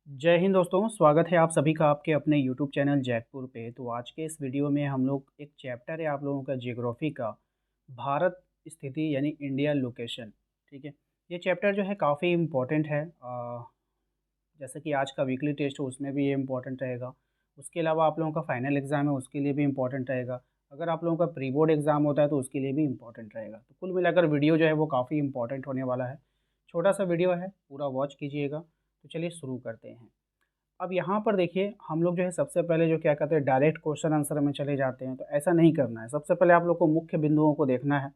जय हिंद दोस्तों, स्वागत है आप सभी का आपके अपने यूट्यूब चैनल जैकपुर पे। तो आज के इस वीडियो में हम लोग एक चैप्टर है आप लोगों का जियोग्राफी का, भारत स्थिति यानी इंडिया लोकेशन। ठीक है, ये चैप्टर जो है काफ़ी इम्पोर्टेंट है। जैसे कि आज का वीकली टेस्ट हो उसमें भी ये इम्पोर्टेंट रहेगा। उसके अलावा आप लोगों का फाइनल एग्ज़ाम है उसके लिए भी इम्पोर्टेंट रहेगा। अगर आप लोगों का प्री बोर्ड एग्ज़ाम होता है तो उसके लिए भी इम्पोर्टेंट रहेगा। तो कुल मिलाकर वीडियो जो है वो काफ़ी इम्पोर्टेंट होने वाला है। छोटा सा वीडियो है, पूरा वॉच कीजिएगा। तो चलिए शुरू करते हैं। अब यहाँ पर देखिए हम लोग जो है सबसे पहले जो क्या कहते हैं डायरेक्ट क्वेश्चन आंसर में चले जाते हैं, तो ऐसा नहीं करना है। सबसे पहले आप लोग को मुख्य बिंदुओं को देखना है।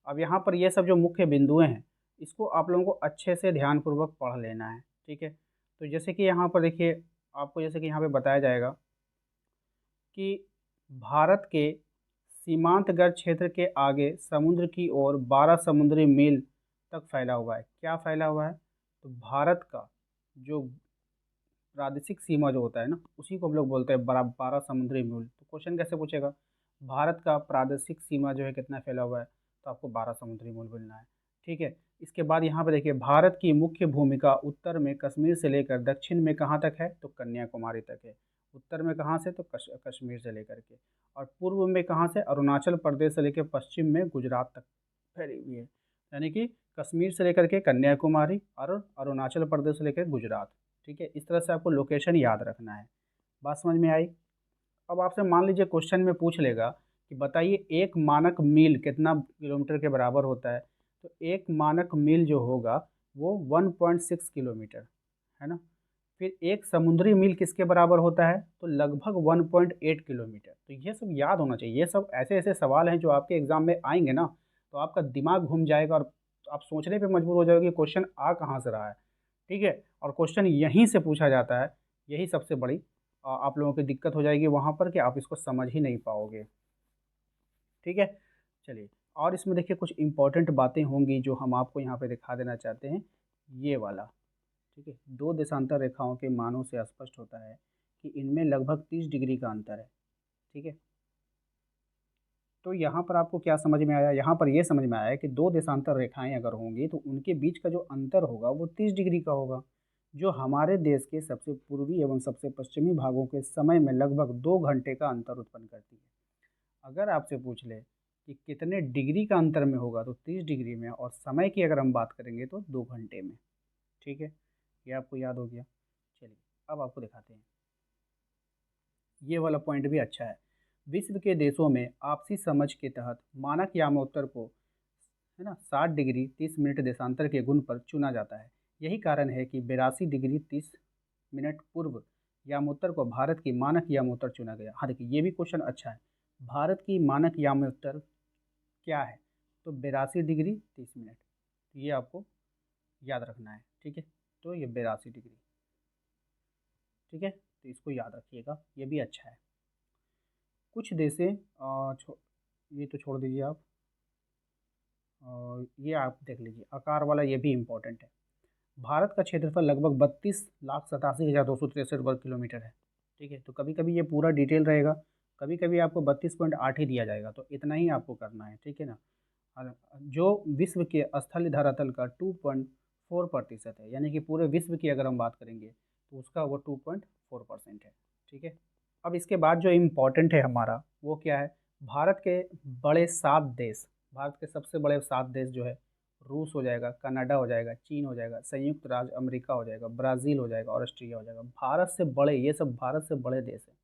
अब यहाँ पर ये सब जो मुख्य बिंदुएं हैं इसको आप लोगों को अच्छे से ध्यानपूर्वक पढ़ लेना है। ठीक है, तो जैसे कि यहाँ पर देखिए आपको जैसे कि यहाँ पे बताया जाएगा कि भारत के सीमांतगत क्षेत्र के आगे समुद्र की ओर 12 समुद्री मील तक फैला हुआ है। क्या फैला हुआ है? तो भारत का जो प्रादेशिक सीमा जो होता है ना उसी को हम लोग बोलते हैं 12 समुद्री मील। तो क्वेश्चन कैसे पूछेगा? भारत का प्रादेशिक सीमा जो है कितना फैला हुआ है, तो आपको 12 समुद्री मील बोलना है। ठीक है, इसके बाद यहाँ पे देखिए भारत की मुख्य भूमिका उत्तर में कश्मीर से लेकर दक्षिण में कहाँ तक है, तो कन्याकुमारी तक है। उत्तर में कहाँ से, तो कश्मीर से लेकर के, और पूर्व में कहाँ से, अरुणाचल प्रदेश से लेकर पश्चिम में गुजरात तक फैली हुई है। यानी कि कश्मीर से लेकर के कन्याकुमारी और अरुणाचल प्रदेश से लेकर गुजरात। ठीक है, इस तरह से आपको लोकेशन याद रखना है। बात समझ में आई? अब आपसे मान लीजिए क्वेश्चन में पूछ लेगा कि बताइए एक मानक मील कितना किलोमीटर के बराबर होता है। तो एक मानक मील जो होगा वो 1.6 किलोमीटर है ना। फिर एक समुद्री मील किसके बराबर होता है, तो लगभग 1.8 किलोमीटर। तो ये सब याद होना चाहिए। ये सब ऐसे ऐसे सवाल हैं जो आपके एग्जाम में आएंगे ना, तो आपका दिमाग घूम जाएगा और आप सोचने पे मजबूर हो जाओगे कि क्वेश्चन आ कहाँ से रहा है। ठीक है, और क्वेश्चन यहीं से पूछा जाता है। यही सबसे बड़ी आप लोगों की दिक्कत हो जाएगी वहाँ पर कि आप इसको समझ ही नहीं पाओगे। ठीक है, चलिए। और इसमें देखिए कुछ इंपॉर्टेंट बातें होंगी जो हम आपको यहाँ पे दिखा देना चाहते हैं। ये वाला, ठीक है, दो देशांतर रेखाओं के मानों से स्पष्ट होता है कि इनमें लगभग 30 डिग्री का अंतर है। ठीक है, तो यहाँ पर आपको क्या समझ में आया? यहाँ पर ये समझ में आया कि दो देशांतर रेखाएं अगर होंगी तो उनके बीच का जो अंतर होगा वो 30 डिग्री का होगा, जो हमारे देश के सबसे पूर्वी एवं सबसे पश्चिमी भागों के समय में लगभग 2 घंटे का अंतर उत्पन्न करती है। अगर आपसे पूछ ले कि कितने डिग्री का अंतर में होगा, तो 30 डिग्री में, और समय की अगर हम बात करेंगे तो 2 घंटे में। ठीक है, ये आपको याद हो गया। चलिए अब आपको दिखाते हैं। ये वाला पॉइंट भी अच्छा है। विश्व के देशों में आपसी समझ के तहत मानक यामोत्तर को, है ना, 60 डिग्री 30 मिनट देशांतर के गुण पर चुना जाता है। यही कारण है कि 82 डिग्री 30 मिनट पूर्व यामोत्तर को भारत की मानक यामोत्तर चुना गया। हाँ देखिए ये भी क्वेश्चन अच्छा है। भारत की मानक यामोत्तर क्या है, तो 82 डिग्री 30 मिनट। ये आपको याद रखना है। ठीक है, तो ये 82 डिग्री। ठीक है, तो इसको याद रखिएगा, ये भी अच्छा है। कुछ देशें ये तो छोड़ दीजिए आप, और ये आप देख लीजिए आकार वाला, ये भी इम्पोर्टेंट है। भारत का क्षेत्रफल लगभग 32,87,263 वर्ग किलोमीटर है। ठीक है, तो कभी कभी ये पूरा डिटेल रहेगा, कभी कभी आपको 32.8 ही दिया जाएगा, तो इतना ही आपको करना है। ठीक है ना। और जो विश्व के स्थल धरातल का 2.4% है, यानी कि पूरे विश्व की अगर हम बात करेंगे तो उसका वो 2.4% है। ठीक है, अब इसके बाद जो इम्पोर्टेंट है हमारा वो क्या है? भारत के बड़े 7 देश, भारत के सबसे बड़े 7 देश जो है, रूस हो जाएगा, कनाडा हो जाएगा, चीन हो जाएगा, संयुक्त राज्य अमेरिका हो जाएगा, ब्राज़ील हो जाएगा और ऑस्ट्रेलिया हो जाएगा। भारत से बड़े, ये सब भारत से बड़े देश हैं,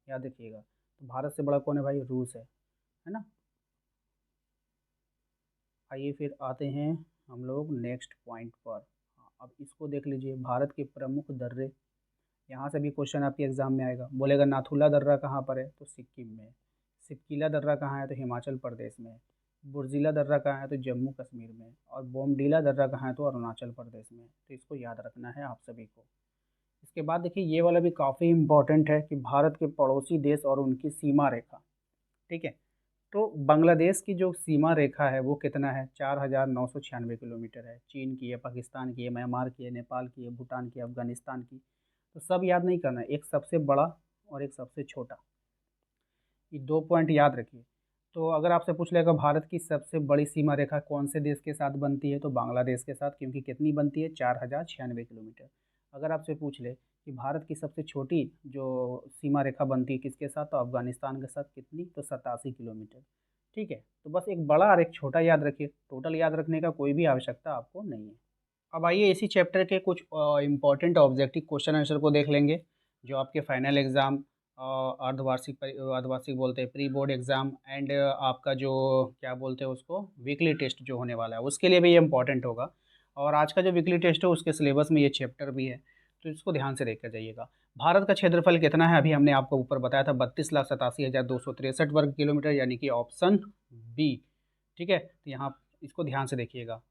याद रखिएगा। तो भारत से बड़ा कौन है भाई? रूस है ना। आइए फिर आते हैं हम लोग नेक्स्ट पॉइंट पर। हाँ, अब इसको देख लीजिए, भारत के प्रमुख दर्रे। यहाँ से भी क्वेश्चन आपके एग्जाम में आएगा। बोलेगा नाथुला दर्रा कहाँ पर है, तो सिक्किम में है। सिपकिला दर्रा कहाँ है, तो हिमाचल प्रदेश में है। बुर्जिला दर्रा कहाँ है, तो जम्मू कश्मीर में है। और बोमडीला दर्रा कहाँ है, तो अरुणाचल प्रदेश में है। तो इसको याद रखना है आप सभी को। इसके बाद देखिए ये वाला भी काफ़ी इम्पोर्टेंट है कि भारत के पड़ोसी देश और उनकी सीमा रेखा। ठीक है, तो बांग्लादेश की जो सीमा रेखा है वो कितना है? 4,996 किलोमीटर है। चीन की है, पाकिस्तान की है, म्यांमार की है, नेपाल की है, भूटान की है, अफगानिस्तान की। तो सब याद नहीं करना है, एक सबसे बड़ा और एक सबसे छोटा, ये 2 पॉइंट याद रखिए। तो अगर आपसे पूछ लेगा भारत की सबसे बड़ी सीमा रेखा कौन से देश के साथ बनती है, तो बांग्लादेश के साथ, क्योंकि कितनी बनती है? 4,096 किलोमीटर। अगर आपसे पूछ ले कि भारत की सबसे छोटी जो सीमा रेखा बनती है किसके साथ, तो अफ़गानिस्तान के साथ, कितनी, तो 87 किलोमीटर। ठीक है, तो बस एक बड़ा और एक छोटा याद रखिए, टोटल याद रखने का कोई भी आवश्यकता आपको नहीं है। अब आइए इसी चैप्टर के कुछ इम्पोर्टेंट ऑब्जेक्टिव क्वेश्चन आंसर को देख लेंगे, जो आपके फाइनल एग्ज़ाम, अर्धवार्षिक बोलते हैं, प्री बोर्ड एग्ज़ाम एंड आपका जो क्या बोलते हैं उसको, वीकली टेस्ट जो होने वाला है उसके लिए भी ये इम्पोर्टेंट होगा। और आज का जो वीकली टेस्ट है उसके सिलेबस में ये चैप्टर भी है, तो इसको ध्यान से देख कर जाइएगा। भारत का क्षेत्रफल कितना है, अभी हमने आपको ऊपर बताया था, 32,87,263 वर्ग किलोमीटर, यानी कि ऑप्शन बी। ठीक है, तो यहाँ इसको ध्यान से देखिएगा।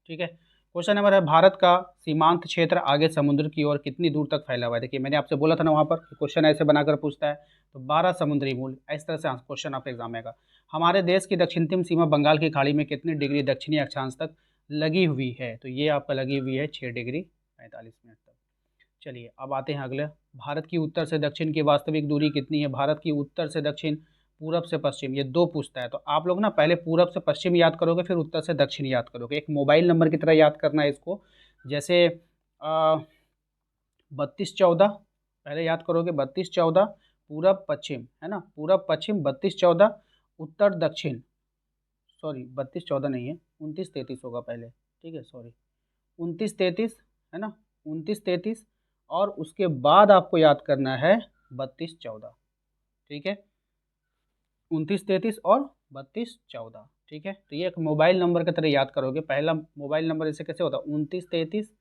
ठीक है, क्वेश्चन नंबर है, भारत का सीमांत क्षेत्र आगे समुद्र की ओर कितनी दूर तक फैला हुआ है। देखिए मैंने आपसे बोला था ना वहाँ पर क्वेश्चन ऐसे बनाकर पूछता है, तो 12 समुद्री मूल, इस तरह से क्वेश्चन आपके एग्जाम में आएगा। हमारे देश की दक्षिणतम सीमा बंगाल की खाड़ी में कितनी डिग्री दक्षिणी अक्षांश तक लगी हुई है, तो ये आपका लगी हुई है 6 डिग्री 45 मिनट तक। चलिए अब आते हैं अगले, भारत की उत्तर से दक्षिण की वास्तविक दूरी कितनी है। भारत की उत्तर से दक्षिण, पूरब से पश्चिम, ये दो पूछता है, तो आप लोग ना पहले पूरब से पश्चिम याद करोगे, फिर उत्तर से दक्षिण याद करोगे, एक मोबाइल नंबर की तरह याद करना है इसको। जैसे 32-14 पहले याद करोगे, 32-14 पूरब पश्चिम, है ना, पूरब पश्चिम, 32-14 उत्तर दक्षिण, सॉरी 32-14 नहीं है, 29-33 होगा पहले। ठीक है, सॉरी 29-33, है ना, 29-33, और उसके बाद आपको याद करना है 32-14। ठीक है, 29-33 और 32-14। ठीक है, तो ये एक मोबाइल नंबर की तरह याद करोगे, पहला मोबाइल नंबर इसे कैसे होता है, 29-33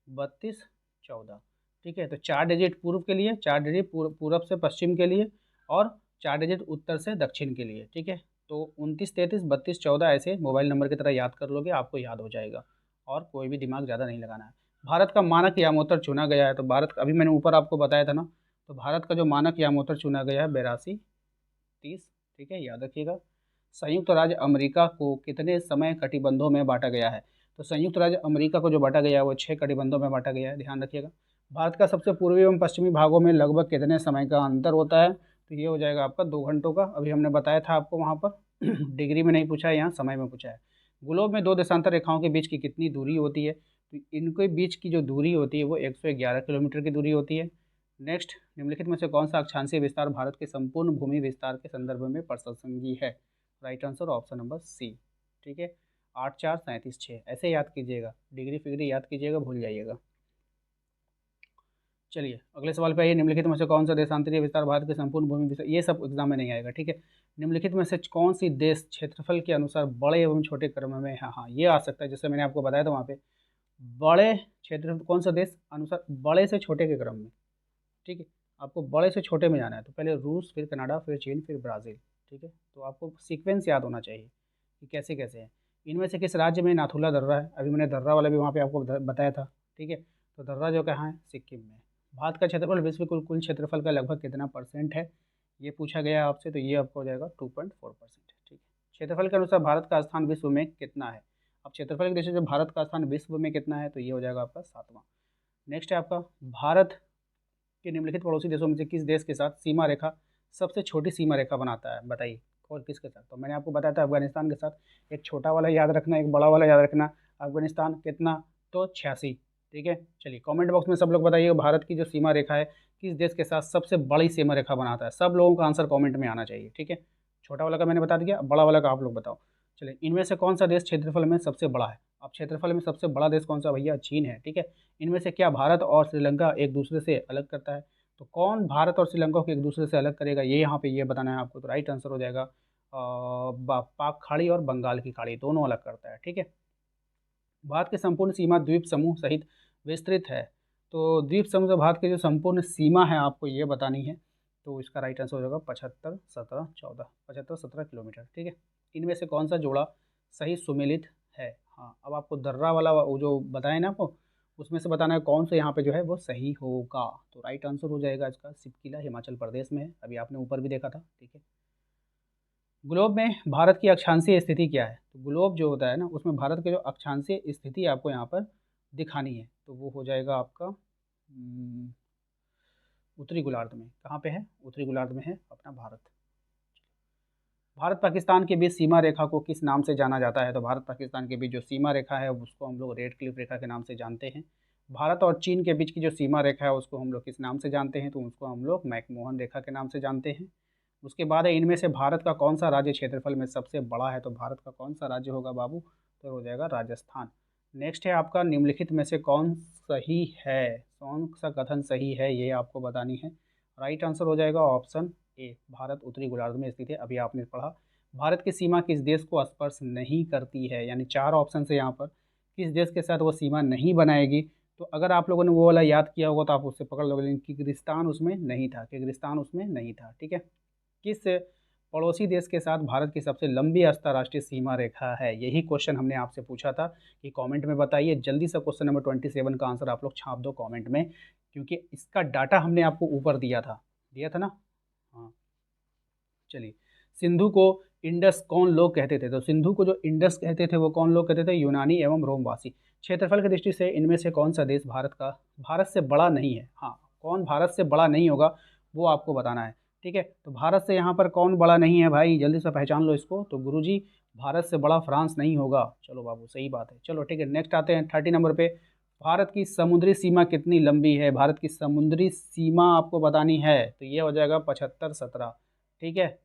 32-14। ठीक है, तो 4 डिजिट पूर्व के लिए, 4 डिजिट पूरब से पश्चिम के लिए, और 4 डिजिट उत्तर से दक्षिण के लिए। ठीक है, तो 29-33 32-14 ऐसे मोबाइल नंबर की तरह याद कर लोगे, आपको याद हो जाएगा, और कोई भी दिमाग ज़्यादा नहीं लगाना है। भारत का मानक यामोत्तर चुना गया है, तो भारत अभी मैंने ऊपर आपको बताया था ना, तो भारत का जो मानक यामोत्तर चुना गया है 82-30। ठीक है, याद रखिएगा। संयुक्त राज्य अमेरिका को कितने समय कटिबंधों में बांटा गया है, तो संयुक्त राज्य अमेरिका को जो बांटा गया है वो 6 कटिबंधों में बांटा गया है, ध्यान रखिएगा। भारत का सबसे पूर्वी एवं पश्चिमी भागों में लगभग कितने समय का अंतर होता है, तो ये हो जाएगा आपका 2 घंटों का, अभी हमने बताया था आपको वहाँ पर डिग्री में नहीं पूछा है, यहाँ समय में पूछा है। ग्लोब में 2 देशांतर रेखाओं के बीच की कितनी दूरी होती है, तो इनके बीच की जो दूरी होती है वो 111 किलोमीटर की दूरी होती है। नेक्स्ट, निम्नलिखित में से कौन सा अक्षांशीय विस्तार भारत के संपूर्ण भूमि विस्तार के संदर्भ में प्रासंगिक है, right answer option number C. ठीक है, 8-4-37-6 ऐसे याद कीजिएगा, डिग्री फिग्री याद कीजिएगा, भूल जाइएगा। चलिए अगले सवाल पे आइए, निम्नलिखित में से कौन सा देशांतरीय विस्तार भारत के संपूर्ण भूमि विस्तार, ये सब एग्जाम में नहीं आएगा। ठीक है, निम्नलिखित में से कौन सी देश क्षेत्रफल के अनुसार बड़े एवं छोटे क्रम में है, हाँ ये आ सकता है, जैसे मैंने आपको बताया था वहाँ पे बड़े क्षेत्र, कौन सा देश अनुसार बड़े से छोटे के क्रम में। ठीक है, आपको बड़े से छोटे में जाना है, तो पहले रूस, फिर कनाडा, फिर चीन, फिर ब्राज़ील। ठीक है, तो आपको सीक्वेंस याद होना चाहिए कि कैसे कैसे है। इनमें से किस राज्य में नाथुला दर्रा है, अभी मैंने दर्रा वाला भी वहाँ पे आपको बताया था। ठीक है, तो दर्रा जो कहाँ है, सिक्किम में। भारत का क्षेत्रफल विश्व कुल क्षेत्रफल का लगभग कितना परसेंट है, ये पूछा गया है आपसे, तो ये आपको हो जाएगा 2.4%। ठीक है, क्षेत्रफल के अनुसार भारत का स्थान विश्व में कितना है, अब क्षेत्रफल के दृष्टि से भारत का स्थान विश्व में कितना है, तो ये हो जाएगा आपका 7वां। नेक्स्ट है आपका, भारत कि निम्नलिखित पड़ोसी देशों में से किस देश के साथ सीमा रेखा सबसे छोटी सीमा रेखा बनाता है, बताइए और किसके साथ, तो मैंने आपको बताया था अफगानिस्तान के साथ। एक छोटा वाला याद रखना, एक बड़ा वाला याद रखना। अफगानिस्तान कितना, तो 86। ठीक है, चलिए कमेंट बॉक्स में सब लोग बताइए भारत की जो सीमा रेखा है किस देश के साथ सबसे बड़ी सीमा रेखा बनाता है, सब लोगों का आंसर कॉमेंट में आना चाहिए। ठीक है, छोटा वाला का मैंने बता दिया, बड़ा वाला का आप लोग बताओ। चलिए इनमें से कौन सा देश क्षेत्रफल में सबसे बड़ा है, अब क्षेत्रफल में सबसे बड़ा देश कौन सा, भैया चीन है। ठीक है, इनमें से क्या भारत और श्रीलंका एक दूसरे से अलग करता है, तो कौन भारत और श्रीलंका को एक दूसरे से अलग करेगा, ये यहाँ पे ये बताना है आपको, तो राइट आंसर हो जाएगा पाक खाड़ी और बंगाल की खाड़ी दोनों अलग करता है। ठीक है, भारत की संपूर्ण सीमा द्वीप समूह सहित विस्तृत है, तो द्वीप समूह से भारत की जो संपूर्ण सीमा है आपको ये बतानी है, तो इसका राइट आंसर हो जाएगा 75-17-14 किलोमीटर। ठीक है, इनमें से कौन सा जोड़ा सही सुमेलित है, हाँ अब आपको दर्रा वाला वो जो बताया ना आपको, उसमें से बताना है कौन सा यहाँ पे जो है वो सही होगा, तो राइट आंसर हो जाएगा इसका सिपकिला, हिमाचल प्रदेश में है, अभी आपने ऊपर भी देखा था। ठीक है, ग्लोब में भारत की अक्षांशीय स्थिति क्या है, तो ग्लोब जो होता है ना उसमें भारत की जो अक्षांशीय स्थिति आपको यहाँ पर दिखानी है, तो वो हो जाएगा आपका उत्तरी गोलार्ध में, कहाँ पे है, उत्तरी गोलार्ध में है अपना भारत। भारत पाकिस्तान के बीच सीमा रेखा को किस नाम से जाना जाता है, तो भारत पाकिस्तान के बीच जो सीमा रेखा है उसको हम लोग रेड क्लिफ रेखा के नाम से जानते हैं, भारत और चीन के बीच की जो सीमा रेखा है उसको हम लोग किस नाम से जानते हैं, तो उसको हम लोग मैकमोहन रेखा के नाम से जानते हैं। उसके बाद है इनमें से भारत का कौन सा राज्य क्षेत्रफल में सबसे बड़ा है, तो भारत का कौन सा राज्य होगा बाबू, तो हो जाएगा राजस्थान। नेक्स्ट है आपका निम्नलिखित में से कौन सही है, कौन सा कथन सही है, ये आपको बतानी है। राइट आंसर हो जाएगा ऑप्शन ए, भारत उत्तरी गोलार्ध में स्थित है। अभी आपने पढ़ा भारत की सीमा किस देश को स्पर्श नहीं करती है, यानी चार ऑप्शन है यहाँ पर, किस देश के साथ वो सीमा नहीं बनाएगी। तो अगर आप लोगों ने वो वाला याद किया होगा तो आप उससे पकड़ लोगे, लेकिन किर्गिस्तान उसमें नहीं था, किर्गिस्तान उसमें नहीं था, ठीक है। किस पड़ोसी देश के साथ भारत की सबसे लंबी अंतर्राष्ट्रीय सीमा रेखा है, यही क्वेश्चन हमने आपसे पूछा था कि कमेंट में बताइए। जल्दी से क्वेश्चन नंबर 27 का आंसर आप लोग छाप दो कमेंट में, क्योंकि इसका डाटा हमने आपको ऊपर दिया था ना। हाँ चलिए, सिंधु को इंडस कौन लोग कहते थे, तो सिंधु को जो इंडस कहते थे वो कौन लोग कहते थे, यूनानी एवं रोमवासी। क्षेत्रफल की दृष्टि से इनमें से कौन सा देश भारत से बड़ा नहीं है, हाँ कौन भारत से बड़ा नहीं होगा वो आपको बताना है, ठीक है। तो भारत से यहाँ पर कौन बड़ा नहीं है भाई, जल्दी से पहचान लो इसको, तो गुरुजी भारत से बड़ा फ्रांस नहीं होगा। चलो बाबू सही बात है, चलो ठीक है। नेक्स्ट आते हैं 30 नंबर पे, भारत की समुद्री सीमा कितनी लंबी है, भारत की समुद्री सीमा आपको बतानी है, तो ये हो जाएगा 75-17, ठीक है।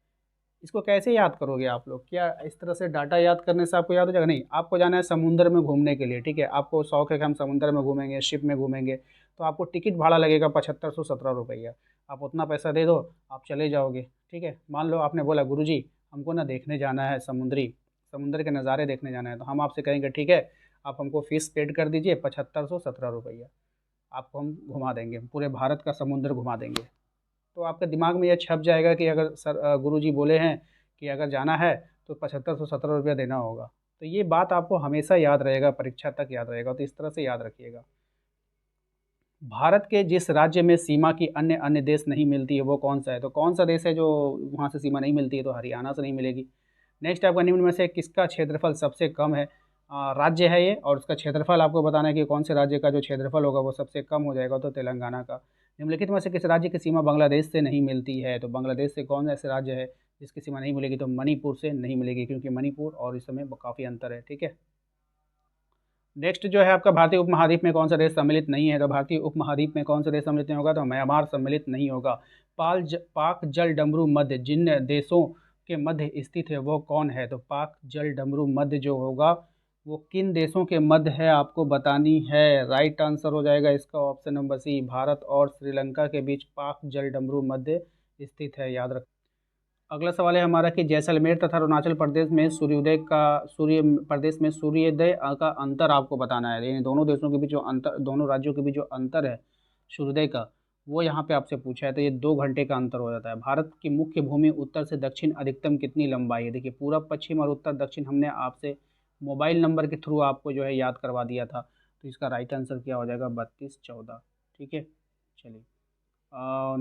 इसको कैसे याद करोगे आप लोग, क्या इस तरह से डाटा याद करने से आपको याद हो जाएगा, नहीं, आपको जाना है समुद्र में घूमने के लिए, ठीक है। आपको शौक है कि हम समुद्र में घूमेंगे, शिप में घूमेंगे, तो आपको टिकट भाड़ा लगेगा 7517 रुपया। आप उतना पैसा दे दो, आप चले जाओगे, ठीक है। मान लो आपने बोला गुरुजी हमको ना देखने जाना है समुद्र के नज़ारे देखने जाना है, तो हम आपसे कहेंगे ठीक है, आप हमको फीस पेड कर दीजिए 7517 रुपया, आपको हम घुमा देंगे, पूरे भारत का समुद्र घुमा देंगे। तो आपके दिमाग में यह छप जाएगा कि अगर सर गुरुजी बोले हैं कि अगर जाना है तो 7517 रुपया देना होगा। तो ये बात आपको हमेशा याद रहेगा, परीक्षा तक याद रहेगा, तो इस तरह से याद रखिएगा। भारत के जिस राज्य में सीमा की अन्य अन्य देश नहीं मिलती है वो कौन सा है, तो कौन सा देश है जो वहाँ से सीमा नहीं मिलती है, तो हरियाणा से नहीं मिलेगी। नेक्स्ट आपका निम्न में से किसका क्षेत्रफल सबसे कम है, राज्य है ये, और उसका क्षेत्रफल आपको बताना है कि कौन से राज्य का जो क्षेत्रफल होगा वो सबसे कम हो जाएगा, तो तेलंगाना का। निम्नलिखित में से किस राज्य की सीमा बांग्लादेश से नहीं मिलती है, तो बांग्लादेश से कौन ऐसे राज्य है जिसकी सीमा नहीं मिलेगी, तो मणिपुर से नहीं मिलेगी, क्योंकि मणिपुर और इस समय काफ़ी अंतर है, ठीक है। नेक्स्ट जो है आपका भारतीय उपमहाद्वीप में कौन सा देश सम्मिलित नहीं है, तो भारतीय उपमहाद्वीप में कौन सा देश सम्मिलित नहीं होगा, तो म्यांमार सम्मिलित नहीं होगा। पाक जल डमरू मध्य जिन देशों के मध्य स्थित है वो कौन है, तो पाक जल डमरू मध्य जो होगा वो किन देशों के मध्य है आपको बतानी है। राइट आंसर हो जाएगा इसका ऑप्शन नंबर सी, भारत और श्रीलंका के बीच पाक जल डमरू मध्य स्थित है, याद रख। अगला सवाल है हमारा कि जैसलमेर तथा अरुणाचल प्रदेश में सूर्योदय का अंतर आपको बताना है, यानी दोनों देशों के बीच जो अंतर, दोनों राज्यों के बीच जो अंतर है सूर्योदय का, वो यहाँ पे आपसे पूछा है, तो ये 2 घंटे का अंतर हो जाता है। भारत की मुख्य भूमि उत्तर से दक्षिण अधिकतम कितनी लंबाई है, देखिए पूरब पश्चिम और उत्तर दक्षिण हमने आपसे मोबाइल नंबर के थ्रू आपको जो है याद करवा दिया था, तो इसका राइट आंसर क्या हो जाएगा 32-14, ठीक है। चलिए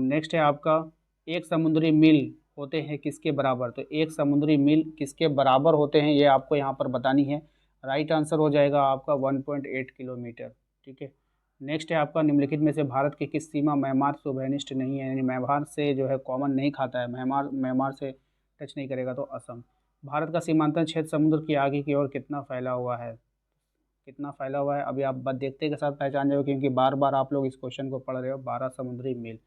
नेक्स्ट है आपका, एक समुद्री मील होते हैं किसके बराबर, तो एक समुद्री मील किसके बराबर होते हैं ये आपको यहाँ पर बतानी है। राइट आंसर हो जाएगा आपका 1.8 किलोमीटर, ठीक है। नेक्स्ट है आपका, निम्नलिखित में से भारत की किस सीमा म्यांमार से उभयनिष्ठ नहीं है, यानी म्यांमार से जो है कॉमन नहीं खाता है, म्यांमार से टच नहीं करेगा, तो असम। भारत का सीमांतन क्षेत्र समुद्र की आगे की ओर कितना फैला हुआ है, कितना फैला हुआ है, अभी आप बस देखते के साथ पहचान जाओगे, क्योंकि बार बार आप लोग इस क्वेश्चन को पढ़ रहे हो। 12 समुद्री मील।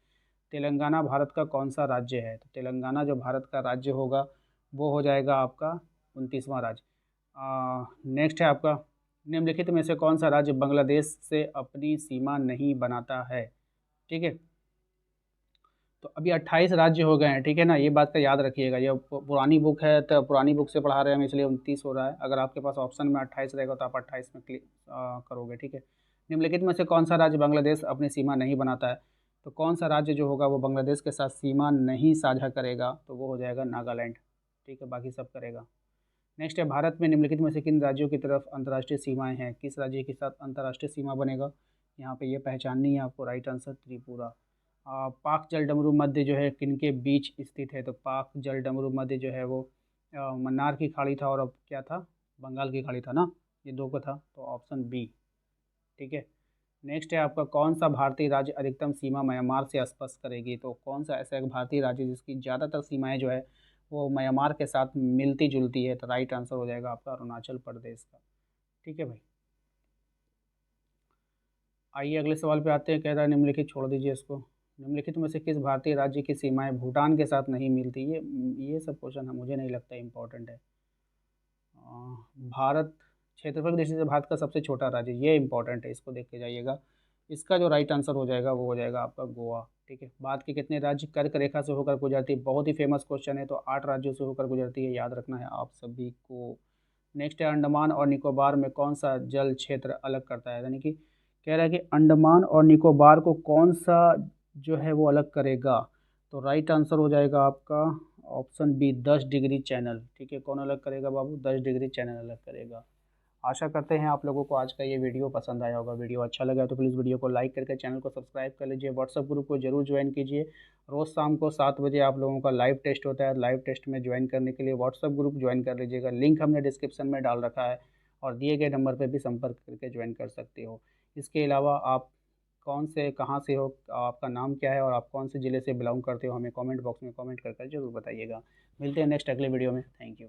तेलंगाना भारत का कौन सा राज्य है, तो तेलंगाना जो भारत का राज्य होगा वो हो जाएगा आपका 29वां राज्य। नेक्स्ट है आपका, निम्नलिखित में से कौन सा राज्य बांग्लादेश से अपनी सीमा नहीं बनाता है, ठीक है। तो अभी 28 राज्य हो गए हैं, ठीक है ना, ये बात का याद रखिएगा। ये पुरानी बुक है तो पुरानी बुक से पढ़ा रहे हैं हम, इसलिए 29 हो रहा है। अगर आपके पास ऑप्शन में 28 रहेगा तो आप 28 में क्लिक करोगे, ठीक है। निम्नलिखित में से कौन सा राज्य बांग्लादेश अपनी सीमा नहीं बनाता है, तो कौन सा राज्य जो होगा वो बांग्लादेश के साथ सीमा नहीं साझा करेगा, तो वो हो जाएगा नागालैंड, ठीक है, बाकी सब करेगा। नेक्स्ट है, भारत में निम्नलिखित में से किन राज्यों की तरफ अंतर्राष्ट्रीय सीमाएं हैं, किस राज्य के साथ अंतर्राष्ट्रीय सीमा बनेगा, यहाँ पे ये पहचाननी है आपको। Right answer Tripura. पाक जल डमरू मध्य जो है किनके बीच स्थित है, तो पाक जल डमरू मध्य जो है वो मन्नार की खाड़ी था, और अब क्या था, बंगाल की खाड़ी था ना, ये दो का था, तो ऑप्शन बी, ठीक है। नेक्स्ट है आपका, कौन सा भारतीय राज्य अधिकतम सीमा म्यांमार से स्पर्श करेगी, तो कौन सा ऐसा एक भारतीय राज्य जिसकी ज़्यादातर सीमाएं जो है वो म्यांमार के साथ मिलती जुलती है, तो राइट आंसर हो जाएगा आपका अरुणाचल प्रदेश का, ठीक है भाई। आइए अगले सवाल पे आते हैं। कह रहा है निम्नलिखित, छोड़ दीजिए इसको। निम्नलिखित में से किस भारतीय राज्य की सीमाएं भूटान के साथ नहीं मिलती? ये सब क्वेश्चन है, मुझे नहीं लगता इम्पोर्टेंट है। भारत क्षेत्रफल की दृष्टि से भारत का सबसे छोटा राज्य, ये इंपॉर्टेंट है, इसको देख के जाइएगा। इसका जो राइट आंसर हो जाएगा वो हो जाएगा आपका गोवा। ठीक है। भारत के कितने राज्य कर्क रेखा से होकर गुजरती है? बहुत ही फेमस क्वेश्चन है। तो 8 राज्यों से होकर गुजरती है, याद रखना है आप सभी को। नेक्स्ट है, अंडमान और निकोबार में कौन सा जल क्षेत्र अलग करता है? यानी कि कह रहा है कि अंडमान और निकोबार को कौन सा जो है वो अलग करेगा? तो राइट आंसर हो जाएगा आपका ऑप्शन बी, 10 डिग्री चैनल। ठीक है। कौन अलग करेगा बाबू? 10 डिग्री चैनल अलग करेगा। आशा करते हैं आप लोगों को आज का ये वीडियो पसंद आया होगा। वीडियो अच्छा लगा तो प्लीज़ वीडियो को लाइक करके चैनल को सब्सक्राइब कर लीजिए। व्हाट्सअप ग्रुप को जरूर ज्वाइन कीजिए। रोज़ शाम को 7 बजे आप लोगों का लाइव टेस्ट होता है। लाइव टेस्ट में ज्वाइन करने के लिए व्हाट्सअप ग्रुप ज्वाइन कर लीजिएगा। लिंक हमने डिस्क्रिप्शन में डाल रखा है और दिए गए नंबर पर भी संपर्क करके ज्वाइन कर सकते हो। इसके अलावा आप कौन से, कहाँ से हो, आपका नाम क्या है और आप कौन से ज़िले से बिलोंग करते हो, हमें कमेंट बॉक्स में कमेंट कर जरूर बताइएगा। मिलते हैं नेक्स्ट अगले वीडियो में। Thank you.